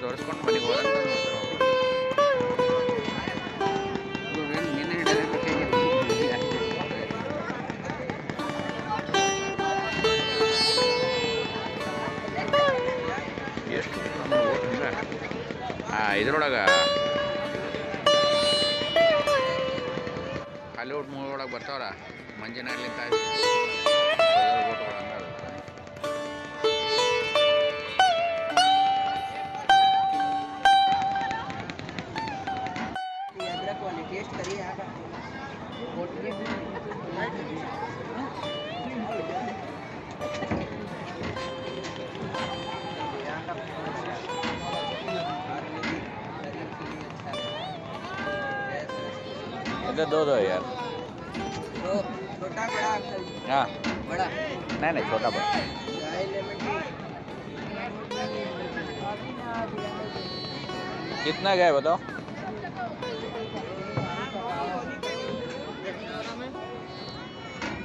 ತೋರಿಸ್ಕೊಂಡು ಮನೆಗೆ ಹೋರಂತ ಎಷ್ಟು ಇದ್ರೊಳಗೆ ಹಾಲಿವುಡ್ ಮೂವಿ ಒಳಗೆ ಬರ್ತಾವ್ರ ಮಂಜಿನಾಡ್ಲಿಂತ टेस्ट करिए आप इधर दो दो यार तो छोटा बड़ा हाँ बड़ा नहीं छोटा बड़ा कितना गया बताओ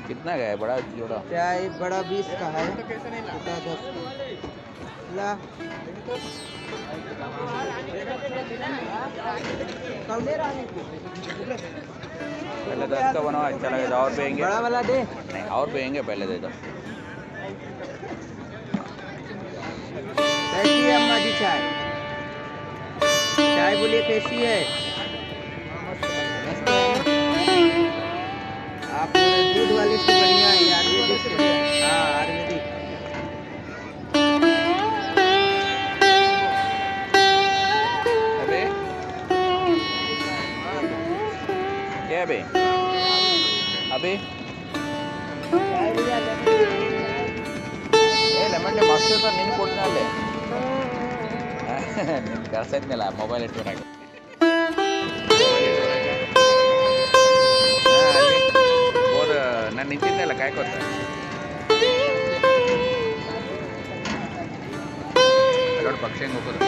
कितना गया है बड़ा जोड़ा चाय बड़ा 20 का है छोटा 10 का ला पहले 10 का बनाओ अच्छा लगेगा और पियेंगे बड़ा वाला दे नहीं और पियेंगे पहले दे दो कैसी है अम्मा जी चाय चाय बोलिए कैसी है आप दूध वाले से बढ़िया है आयुर्वेदिक से हाँ आयुर्वेदिक अबे क्या अबे अबे लेमन डे मस्त सर निम्न कोटना ले कर सकते नहीं ला मोबाइल इट्टोरा ನಾನು ನಿಂತಿದ್ದೆಲ್ಲ ಕಾಯ್ಕೋತ ನೋಡಿ ಪಕ್ಷಿ ಹೆಂಗೆ ಹೋಗೋದು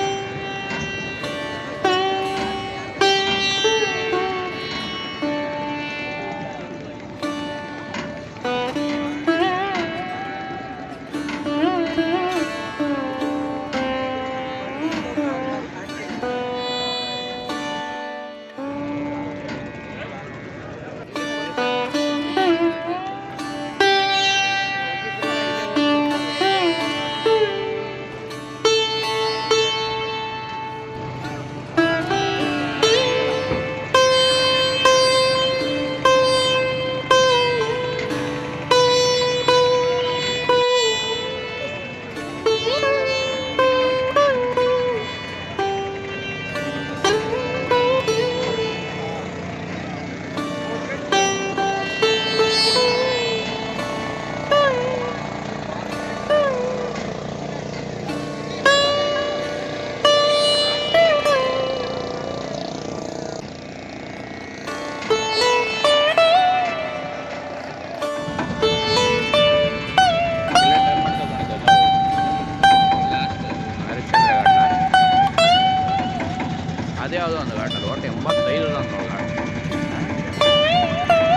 ಅದೇ ಯಾವುದೋ ಒಂದು ಘಾಟ್ ಅದು ಒಟ್ಟು 85 ಒಂದು ಘಾಟ್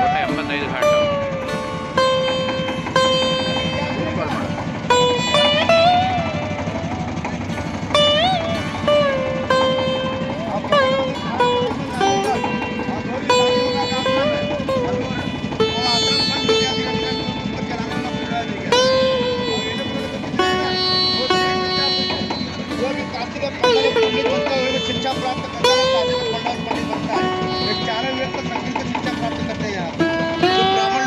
ಒಟ್ಟು 85 ಘಾಟ್ शिक्षा प्राप्त करता है, एक चारण व्यक्ति संगीत शिक्षा प्राप्त करते हैं यहाँ।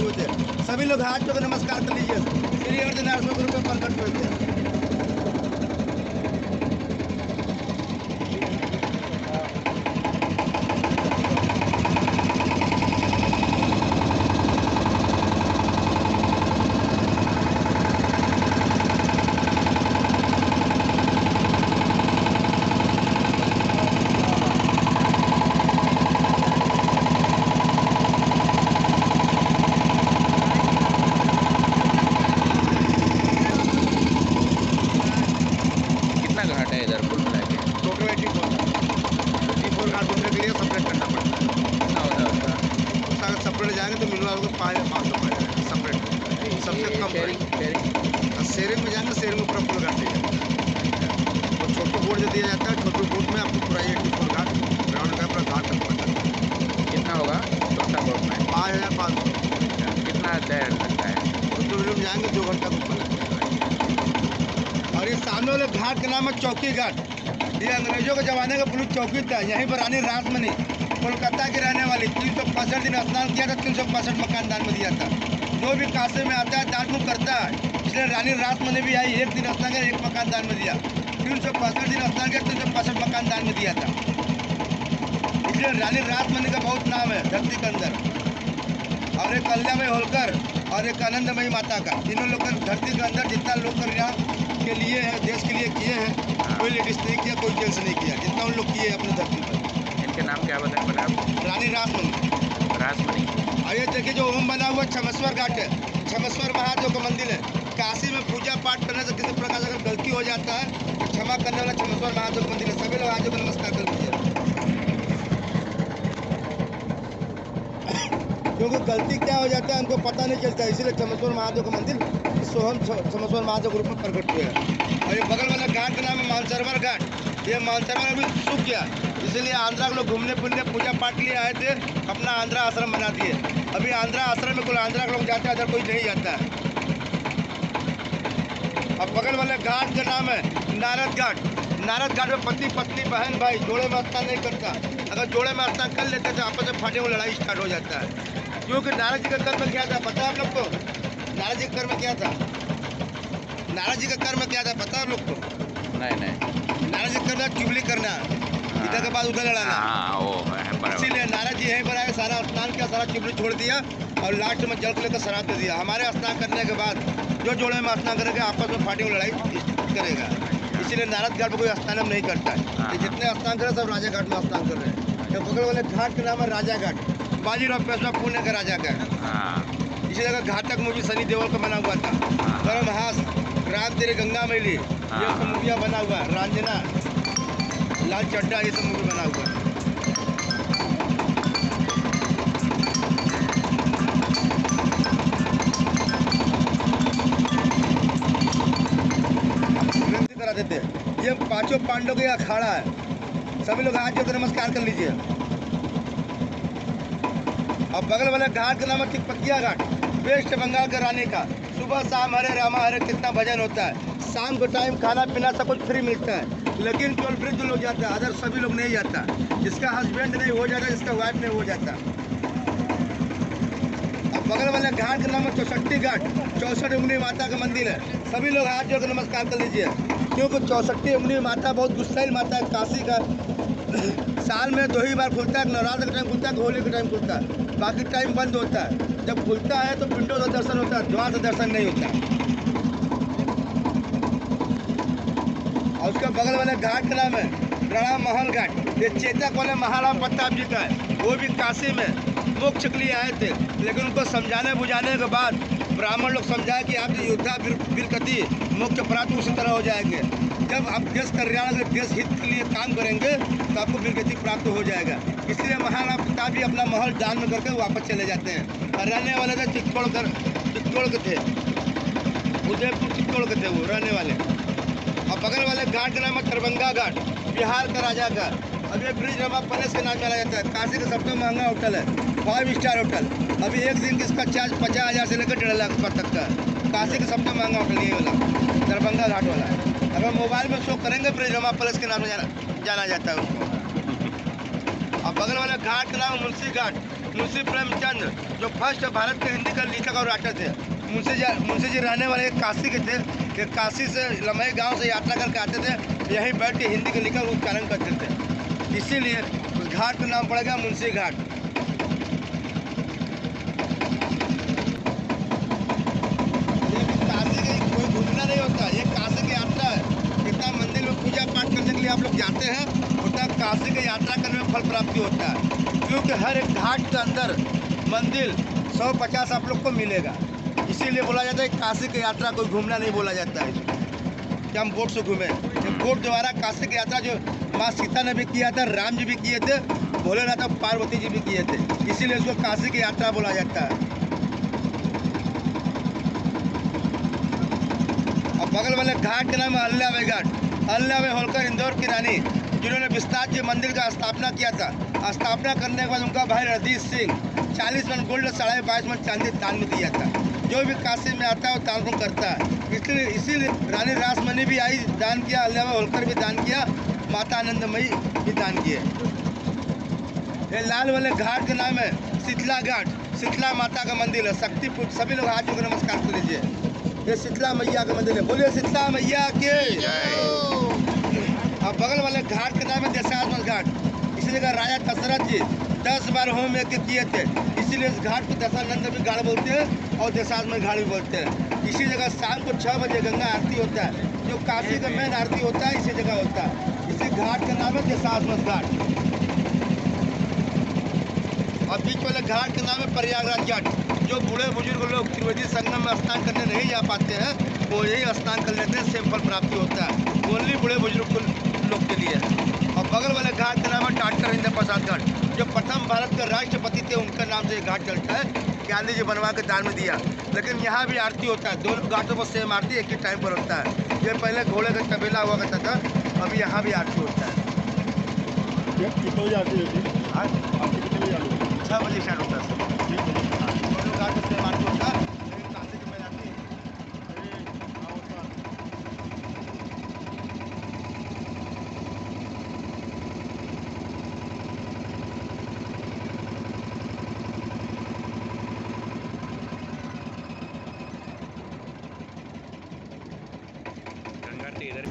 होते हैं। सभी लोग हाथ जोड़ नमस्कार कर लीजिए। श्री अर्धनारेश्वर गुरु पे प्रकट हुए थे। कितना घाट है इधर कुल मिला के? टोटल 84 घाट घूमने के लिए सेपरेट करना पड़ता है। कितना होता है उसका? अगर सेपरेट जाएंगे तो मिलवा होगा 500 पड़ जाएगा सेपरेट। सबसे कम शेयरिंग शेयरिंग में जाएंगे, शेयरिंग में पूरा फुल घाट देगा और छोटू बोर्ड जो दिया जाता है, छोटू बोर्ड में आपको पूरा 84 घाट ग्राउंड का पूरा घाट तक पड़ता है। कितना होगा छोटा बोट में? 5500। कितना देर लगता है? छोटू बोर्ड में जाएंगे 2 घंटा को पड़ता है। और ये सामने वाले घाट का नाम है चौकी घाट। ये अंग्रेजों के ज़माने का पुलिस चौकी था। यहीं पर रानी रासमणी कोलकाता की रहने वाली 365 दिन स्नान किया था, 365 मकान दान में दिया था। जो भी काशी में आता है दान पुण्य करता है, इसलिए रानी रासमणी भी आई, 1 दिन स्नान कर 1 मकान दान में दिया। 365 दिन स्नान किया, 365 मकान दान में दिया था। इसलिए रानी रासमणी का बहुत नाम है धरती के अंदर। और एक कल्यामयी होलकर और एक आनंदमयी माता का, तीनों लोग धरती के अंदर जितना लोग कल्याण के लिए है, देश के लिए किए हैं, कोई लेडीज नहीं किया, कोई जेंट्स नहीं किया, जितना उन लोग किए अपने धरती पर। इनके नाम क्या बताया बता आप? रानी रासमणी। रासमणी। और ये देखिए जो ओम बना हुआ छमेश्वर घाट है, छमेश्वर महादेव का मंदिर है। काशी में पूजा पाठ करने से किसी प्रकार से अगर गलती हो जाता है तो क्षमा करने वाला छमेश्वर महादेव का मंदिर है। सभी लोग हाथों को नमस्कार कर लीजिए। क्योंकि गलती क्या हो जाता है उनको पता नहीं चलता है, इसीलिए छमेश्वर महादेव का मंदिर सोहम छमेश्वर महादेव के रूप में प्रकट हुए हैं। और ये बगल वाला घाट का नाम है मानसरोवर घाट। ये मानसरोवर अभी सूख गया, इसलिए आंध्रा के लोग घूमने फिरने पूजा पाठ के लिए आए थे, अपना आंध्रा आश्रम बना दिए। अभी आंध्रा आश्रम में कुल आंध्रा के लोग जाते हैं, अदर कोई नहीं जाता है। और बगल वाले घाट का नाम है नारद घाट। नारद घाट में पति पत्नी बहन भाई जोड़े में स्नान नहीं करता। अगर जोड़े में स्नान कर लेते तो आपस में फाटे में लड़ाई स्टार्ट हो जाता है। क्योंकि नारद जी का कर्म क्या था पता है आप लोग को? नारद जी का कर्म क्या था? नारद जी का कर्म क्या था पता है आप लोग को? नहीं। नारद जी का कर्म चुगली करना, इधर के बाद उधर लड़ाना। हाँ वो है बराबर। इसीलिए नारद जी यहीं पर आए, सारा स्नान किया, सारा चुगली छोड़ दिया और लास्ट में जल को लेकर शराब दे दिया। हमारे स्नान करने के बाद जो जोड़े में स्नान करेगा आपस में फाटी में लड़ाई करेगा। इसीलिए नारद घाट पर कोई स्नान नहीं करता है। ये जितने स्नान करे सब राजा घाट में स्नान कर रहे हैं। ये बगल वाले घाट का नाम है राजा घाट। बाजीराव पेशवा पुणे का राजा का है। इसी जगह घातक मूवी सनी देओल का बना हुआ था। परम हास राम तेरे गंगा मैली, ये सब मूवियाँ बना हुआ है। रांझना, लाल चड्डा, ये सब मूवी बना हुआ है। विनती करा देते हैं। ये 5 पांडवों का अखाड़ा है। सभी लोग हाथ जोड़कर नमस्कार कर लीजिए। और बगल वाले घाट का नाम है तिकपकिया घाट, वेस्ट बंगाल के रानी का। सुबह शाम हरे रामा हरे कितना भजन होता है। शाम को टाइम खाना पीना सब कुछ फ्री मिलता है, लेकिन केवल वृद्ध लोग जाता है, अदर सभी लोग नहीं जाता। जिसका हस्बैंड नहीं हो जाता, जिसका वाइफ नहीं हो जाता। अब बगल वाले घाट का नाम है 64 घाट, 64 उंगली माता का मंदिर है। सभी लोग हाथ जोड़कर नमस्कार कर लीजिए। क्योंकि 64 उंगली माता बहुत गुस्सैल माता है काशी का। साल में 2 ही बार खुलता है, नवरात्र के टाइम खुलता है, होली के टाइम खुलता है, बाकी टाइम बंद होता है। जब खुलता है तो पिंडों से दर्शन होता है, द्वार से दर्शन नहीं होता। और उसके बगल वाले घाट का नाम है प्रणाम महल घाट। ये चेतक वाले महाराणा प्रताप जी का है। वो भी काशी में मोक्ष के लिए आए थे, लेकिन उनको समझाने बुझाने के बाद ब्राह्मण लोग समझाए कि आप योद्धा वीरकति मोक्ष प्राप्त उसी तरह हो जाएंगे। जब आप देश कल्याण के देश हित के लिए काम करेंगे तो आपको वीरगति प्राप्त हो जाएगा। इसलिए महाराणा प्रताप जी अपना महल दान में करके वापस चले जाते हैं। और रहने वाले थे चित्तौड़ के थे, उदयपुर चित्तौड़ के थे वो रहने वाले। और बगल वाले घाट का नाम है दरभंगा घाट, बिहार का राजा का। अब ये ब्रिज रमा पैलेस के नाम जाना जाता है। काशी का सबसे महंगा होटल है, 5 स्टार होटल। अभी एक दिन इसका चार्ज 50,000 से लेकर 1.5 लाख तक का। काशी का सबसे महंगा होटल ये वाला दरभंगा घाट वाला। अगर मोबाइल में शो करेंगे ब्रिज रमा पैलेस के नाम से जाना जाता है उसको। और बगल वाले घाट का नाम मुंशी घाट। मुंशी प्रेमचंद जो फर्स्ट भारत के हिंदी का लेखक और राइटर थे। मुंशी जी रहने वाले काशी के थे, कि काशी से लम्हे गांव से यात्रा करके आते थे, यहीं बैठ के हिंदी के लिखकर उच्चारण करते थे, इसीलिए उस घाट का नाम पड़ गया मुंशी घाट। ये काशी के कोई घूमना नहीं होता, ये काशी की यात्रा है। जितना मंदिर में पूजा पाठ करने के लिए आप लोग जाते हैं, उतना काशी की यात्रा करने में फल प्राप्ति होता है, क्योंकि हर एक घाट के अंदर मंदिर 150 आप लोग को मिलेगा। इसीलिए बोला जाता है काशी की यात्रा कोई घूमना नहीं बोला जाता है कि हम बोट से घूमें। ये बोट द्वारा काशी की यात्रा जो माँ सीता ने भी किया था, राम जी भी किए थे, भोलेनाथ और पार्वती जी भी किए थे, इसीलिए इसको काशी की यात्रा बोला जाता है। और बगल वाले घाट का नाम है अहिल्याबाई घाट। अहिल्याबाई होलकर इंदौर की रानी, जिन्होंने विस्तार जी मंदिर का स्थापना किया था। स्थापना करने के बाद उनका भाई रणजीत सिंह 40 मन गोल्ड 22.5 मन चांदी दान में दिया था। जो भी काशी में आता है वो दान करता है, इसीलिए रानी रासमणी भी आई, दान किया, अहिल्याबाई होलकर भी दान किया, माता आनंदमयी भी दान किए। ये लाल वाले घाट का नाम है शीतला घाट। शीतला माता का मंदिर है, शक्तिपुर। सभी लोग हाथ जोड़ नमस्कार कर लीजिए। ये शीतला मैया का मंदिर है, बोलिए शीतला मैया के। और बगल वाले घाट का नाम है दशाश्वमेध घाट। इसी जगह राजा दशरथ जी 10 बार होम यज्ञ किए थे, इसीलिए इस घाट को दशानंद भी घाट बोलते हैं और दशाश्वमेध घाट भी बोलते हैं। इसी जगह शाम को 6 बजे गंगा आरती होता है, जो काशी का मेन आरती होता है इसी जगह होता है। इसी घाट का नाम है दशाश्वमेध घाट। और बीच वाले घाट का नाम है प्रयागराज घाट। जो बूढ़े बुजुर्ग लोग त्रिवेदी संगम में स्नान करने नहीं जा पाते हैं, वो यही स्नान कर लेते हैं, सेम फल प्राप्ति होता है। ओनली बूढ़े बुजुर्ग लोग के लिए है। और बगल वाले घाट का नाम है डॉक्टर इंद्र प्रसाद घाट। जो प्रथम भारत के राष्ट्रपति थे, उनका नाम से ये घाट चलता है। गांधी जी बनवा के दान में दिया। लेकिन यहाँ भी आरती होता है, दोनों घाटों पर सेम आरती एक ही टाइम पर होता है। ये पहले घोड़े का तबेला हुआ करता था, अभी यहाँ भी आरती होता है। कितने बजे आरती होती है? आरती कितने बजे आरती होती है? 6 बजे स्टार्ट होता है। दोनों घाट पर सेम आरती होता है। लेकिन काशी के में आरती गंगा टी इधर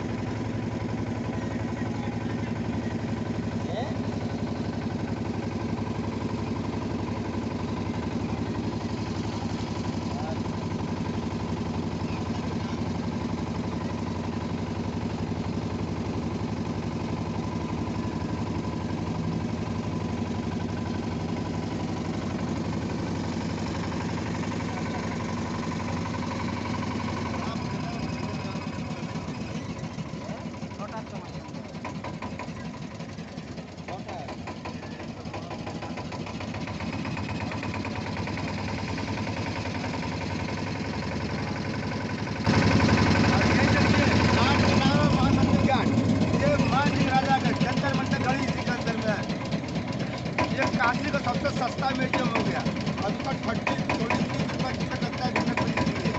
काशी का सबसे सस्ता म्यूजियम हो गया। अभी तक 30 रुपये टिकट लगता है घूमने फिरने के लिए।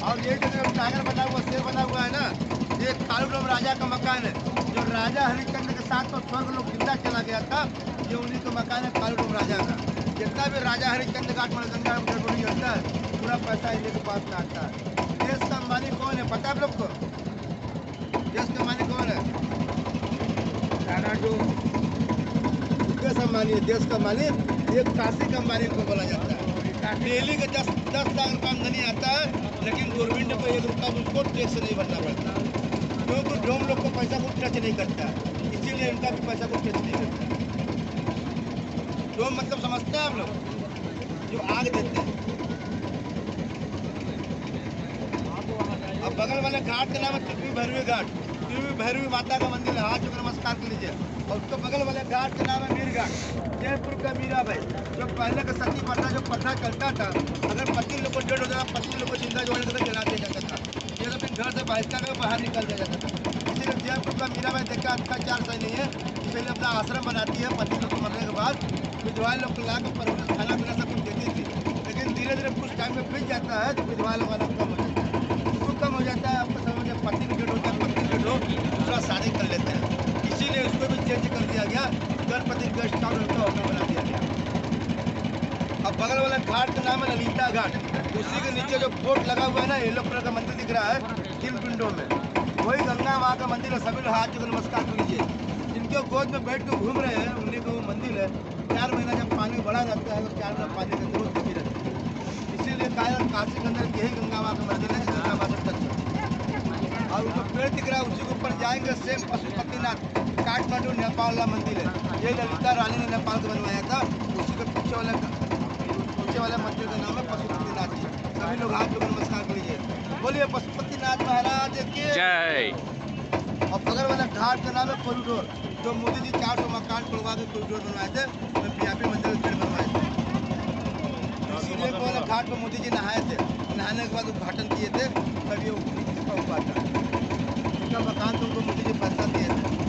और ये जो टाइगर बना हुआ, शेर बना हुआ है ना, ये कालूडोम राजा का मकान है। जो राजा हरिश्चंद्र के साथ तो स्वर्ग लोग जिंदा चला गया था, ये उन्हीं का मकान है कालूडोम राजा का। जितना भी राजा हरिश्चंद्र घाट में गंगा में गड़बड़ी होता है, पूरा पैसा इन्हीं के पास में आता है। देश का मालिक कौन है पता है आप लोग को? देश का मालिक कौन है? देश का मालिक एक काशी का मालिक को बोला जाता है। डेली का 10 लाख रुपया आमदनी आता है, लेकिन गवर्नमेंट को 1 रुपया उसको टैक्स नहीं भरना पड़ता, क्योंकि डोम लोग को पैसा को टच नहीं करता, इसीलिए इनका भी पैसा को टच नहीं करता। डोम मतलब समझते हैं आप लोग, जो आग देते हैं। अब बगल वाले घाट का नाम है त्रिपुरी भैरवी घाट। त्रिपुरी भैरवी माता का मंदिर है, हाथ जोड़ नमस्कार कर लीजिए। और उसके बगल वाले घाट का नाम है मीर घाट। जयपुर का मीराबाई, जो पहले का सती प्रथा जो प्रथा चलता था, अगर पति लोग को डेढ़ हो जाता, पति लोग को जिंदा जोड़ने के लिए जला दिया जाता था। ये तो फिर घर से बहिष्कार कर बाहर निकल दिया जाता था। इसीलिए जयपुर का मीराबाई देखा अत्याचार सही नहीं है, इसलिए अपना आश्रम बनाती है। पति लोग को मरने के बाद विधवा लोग को ला कर परवरिश खाना पीना सब कुछ देती थी। लेकिन धीरे धीरे कुछ टाइम में बीत जाता है तो विधवा लोग वाला कम हो जाता है। उसको कम हो जाता है, आपको समझ में पति की डेढ़ होता है, पति की डेढ़ दूसरा शादी कर लेते हैं। इसीलिए उसको भी चेंज कर दिया गया, गणपति गेस्ट हाउस का होटल बना दिया गया। अब बगल वाला घाट का नाम है ललिता घाट। उसी के नीचे जो बोर्ड लगा हुआ है ना, येलो कलर का मंदिर दिख रहा है 3 विंडो में, वही गंगा माँ का मंदिर है। सभी लोग हाथ जोड़ नमस्कार कीजिए। जिनके गोद में बैठ के घूम रहे हैं उन्हीं को वो मंदिर है। 4 महीना जब पानी बड़ा रहता है तो 4 महीना पानी की जरूरत नहीं रहती है। इसीलिए काशी के अंदर यही गंगा माँ का मंदिर है जिसका बासठ तक। और जो पेड़ दिख रहा है उसी के ऊपर जाएंगे, सेम पशुपतिनाथ काठमांडू नेपाल वाला मंदिर है। ये ललिता रानी ने नेपाल से बनवाया था। उसी के पीछे वाले मंदिर का नाम है पशुपतिनाथ जी। सभी लोग हाथ जोड़ नमस्कार कीजिए। बोलिए पशुपतिनाथ महाराज की जय। और बगल वाला घाट का नाम है कॉरिडोर, जो मोदी जी 400 मकान तोड़वा के कॉरिडोर बनवाए थे, तो बीआईपी मंदिर पेड़ बनवाए थे। इसीलिए वो वाला घाट पर मोदी जी नहाए थे। नहाने के बाद उद्घाटन किए थे, तभी वो हुआ था। उनका मकान तो उनको मोदी जी पैसा दिए थे।